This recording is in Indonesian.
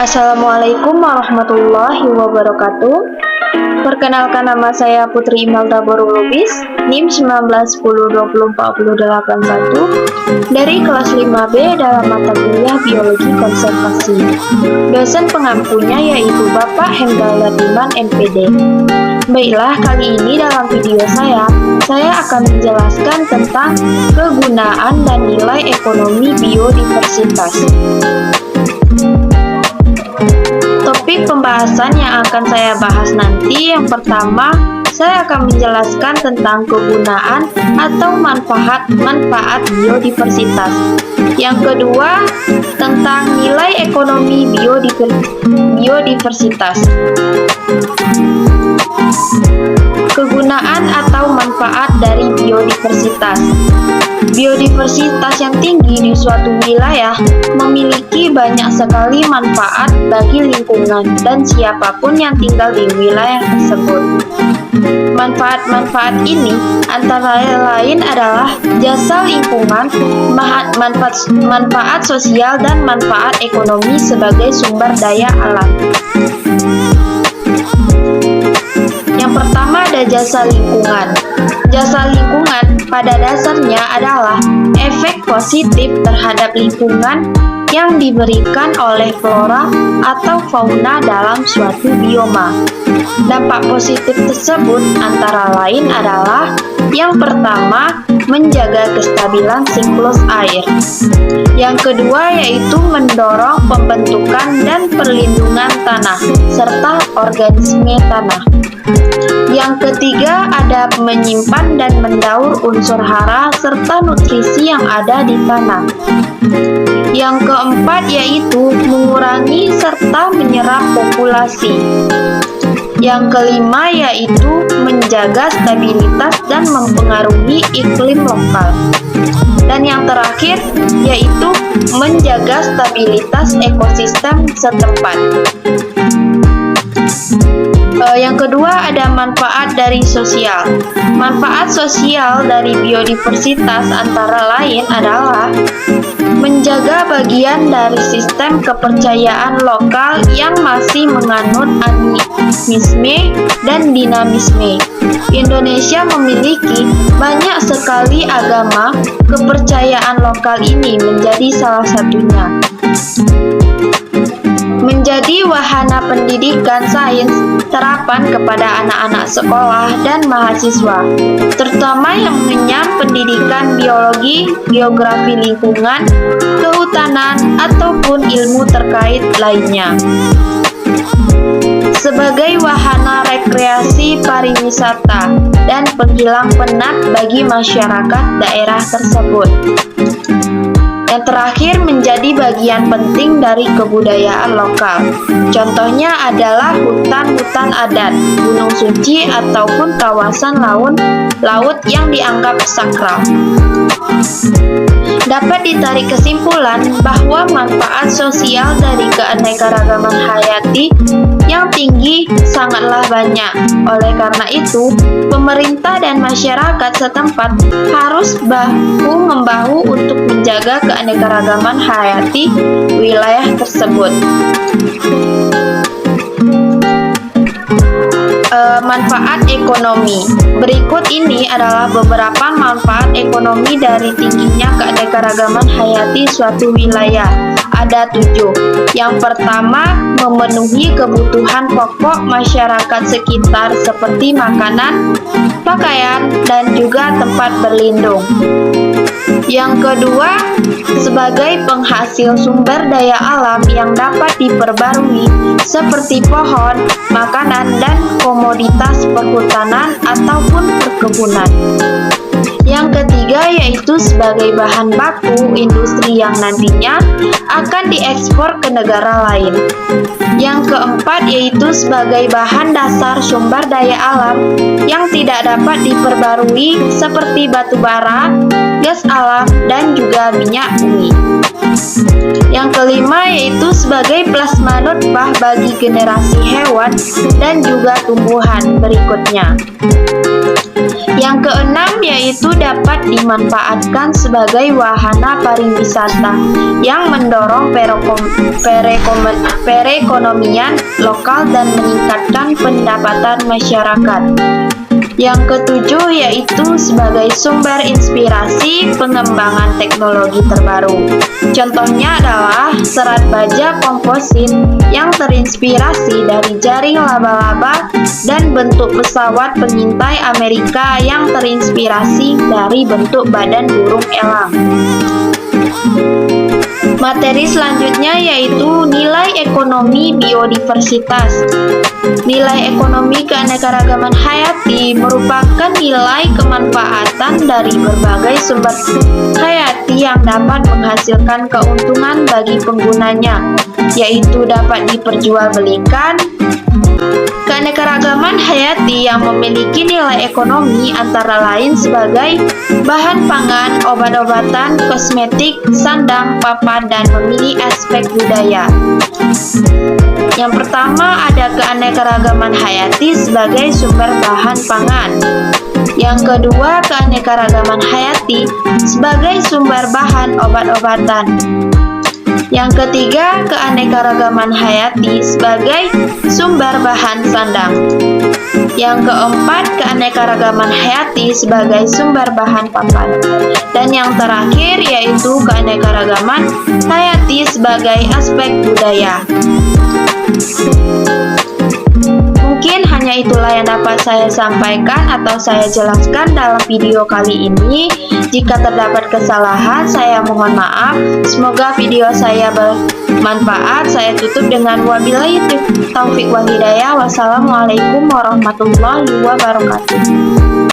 Assalamualaikum warahmatullahi wabarakatuh. Perkenalkan, nama saya Putri Imelda Borulubis, NIM 1910204081 dari kelas 5B dalam mata kuliah Biologi Konservasi. Dosen pengampunya yaitu Bapak Hendal Latiman, MPD. Baiklah, kali ini dalam video saya akan menjelaskan tentang kegunaan dan nilai ekonomi biodiversitas. Topik pembahasan yang akan saya bahas nanti, yang pertama, saya akan menjelaskan tentang kegunaan atau manfaat biodiversitas. Yang kedua, tentang nilai ekonomi biodiversitas. Kegunaan atau manfaat dari biodiversitas. Biodiversitas yang tinggi di suatu wilayah memiliki banyak sekali manfaat bagi lingkungan dan siapapun yang tinggal di wilayah tersebut. Manfaat-manfaat ini antara lain adalah jasa lingkungan, manfaat sosial, dan manfaat ekonomi sebagai sumber daya alam. Yang pertama ada jasa lingkungan. Jasa lingkungan pada dasarnya adalah efek positif terhadap lingkungan yang diberikan oleh flora atau fauna dalam suatu bioma. Dampak positif tersebut antara lain adalah: yang pertama, menjaga kestabilan siklus air. Yang kedua yaitu mendorong pembentukan dan perlindungan tanah serta organisme tanah. Yang ketiga ada menyimpan dan mendaur unsur hara serta nutrisi yang ada di tanah. Yang keempat yaitu mengurangi serta menyerap populasi. Yang kelima yaitu menjaga stabilitas dan mempengaruhi iklim lokal. Dan yang terakhir yaitu menjaga stabilitas ekosistem setempat. Yang kedua ada manfaat dari sosial. Manfaat sosial dari biodiversitas antara lain adalah menjaga bagian dari sistem kepercayaan lokal yang masih menganut animisme dan dinamisme. Indonesia memiliki banyak sekali agama, kepercayaan lokal ini menjadi salah satunya. Menjadi wahana pendidikan sains terapan kepada anak-anak sekolah dan mahasiswa, terutama yang mengenyam pendidikan biologi, geografi lingkungan, kehutanan, ataupun ilmu terkait lainnya. Sebagai wahana rekreasi pariwisata dan penghilang penat bagi masyarakat daerah tersebut. Yang terakhir menjadi bagian penting dari kebudayaan lokal. Contohnya adalah hutan-hutan adat, gunung suci, ataupun kawasan laut yang dianggap sakral. Dapat ditarik kesimpulan bahwa manfaat sosial dari keanekaragaman hayati yang tinggi sangatlah banyak. Oleh karena itu, pemerintah dan masyarakat setempat harus bahu-membahu untuk menjaga keanekaragaman hayati wilayah tersebut. Manfaat ekonomi. Berikut ini adalah beberapa manfaat ekonomi dari tingginya keanekaragaman hayati suatu wilayah. Ada 7. Yang pertama, memenuhi kebutuhan pokok masyarakat sekitar seperti makanan, pakaian, dan juga tempat berlindung. Yang kedua, sebagai penghasil sumber daya alam yang dapat diperbarui seperti pohon, makanan, dan komoditas perhutanan ataupun perkebunan. Yang ketiga yaitu sebagai bahan baku industri yang nantinya akan diekspor ke negara lain. Yang keempat yaitu sebagai bahan dasar sumber daya alam yang tidak dapat diperbarui seperti batu bara, gas alam, dan juga minyak bumi. Yang kelima yaitu sebagai plasma nutfah bagi generasi hewan dan juga tumbuhan berikutnya. Yang keenam yaitu dapat dimanfaatkan sebagai wahana pariwisata yang mendorong perekonomian lokal dan meningkatkan pendapatan masyarakat. Yang ketujuh yaitu sebagai sumber inspirasi pengembangan teknologi terbaru. Contohnya adalah serat baja komposit yang terinspirasi dari jaring laba-laba dan bentuk pesawat pengintai Amerika yang terinspirasi dari bentuk badan burung elang. Materi selanjutnya yaitu nilai ekonomi biodiversitas. Nilai ekonomi keanekaragaman hayati merupakan nilai kemanfaatan dari berbagai sumber hayati yang dapat menghasilkan keuntungan bagi penggunanya, yaitu dapat diperjualbelikan. Keanekaragaman hayati yang memiliki nilai ekonomi antara lain sebagai bahan pangan, obat-obatan, kosmetik, sandang, papan, dan memiliki aspek budaya. Yang pertama ada keanekaragaman hayati sebagai sumber bahan pangan. Yang kedua, keanekaragaman hayati sebagai sumber bahan obat-obatan. Yang ketiga, keanekaragaman hayati sebagai sumber bahan sandang. Yang keempat, keanekaragaman hayati sebagai sumber bahan papan. Dan yang terakhir yaitu keanekaragaman hayati sebagai aspek budaya. Mungkin hanya itulah yang dapat saya sampaikan atau saya jelaskan dalam video kali ini. Jika terdapat kesalahan, saya mohon maaf. Semoga video saya bermanfaat. Saya tutup dengan wabillahi taufiq wal hidayah. Wassalamualaikum warahmatullahi wabarakatuh.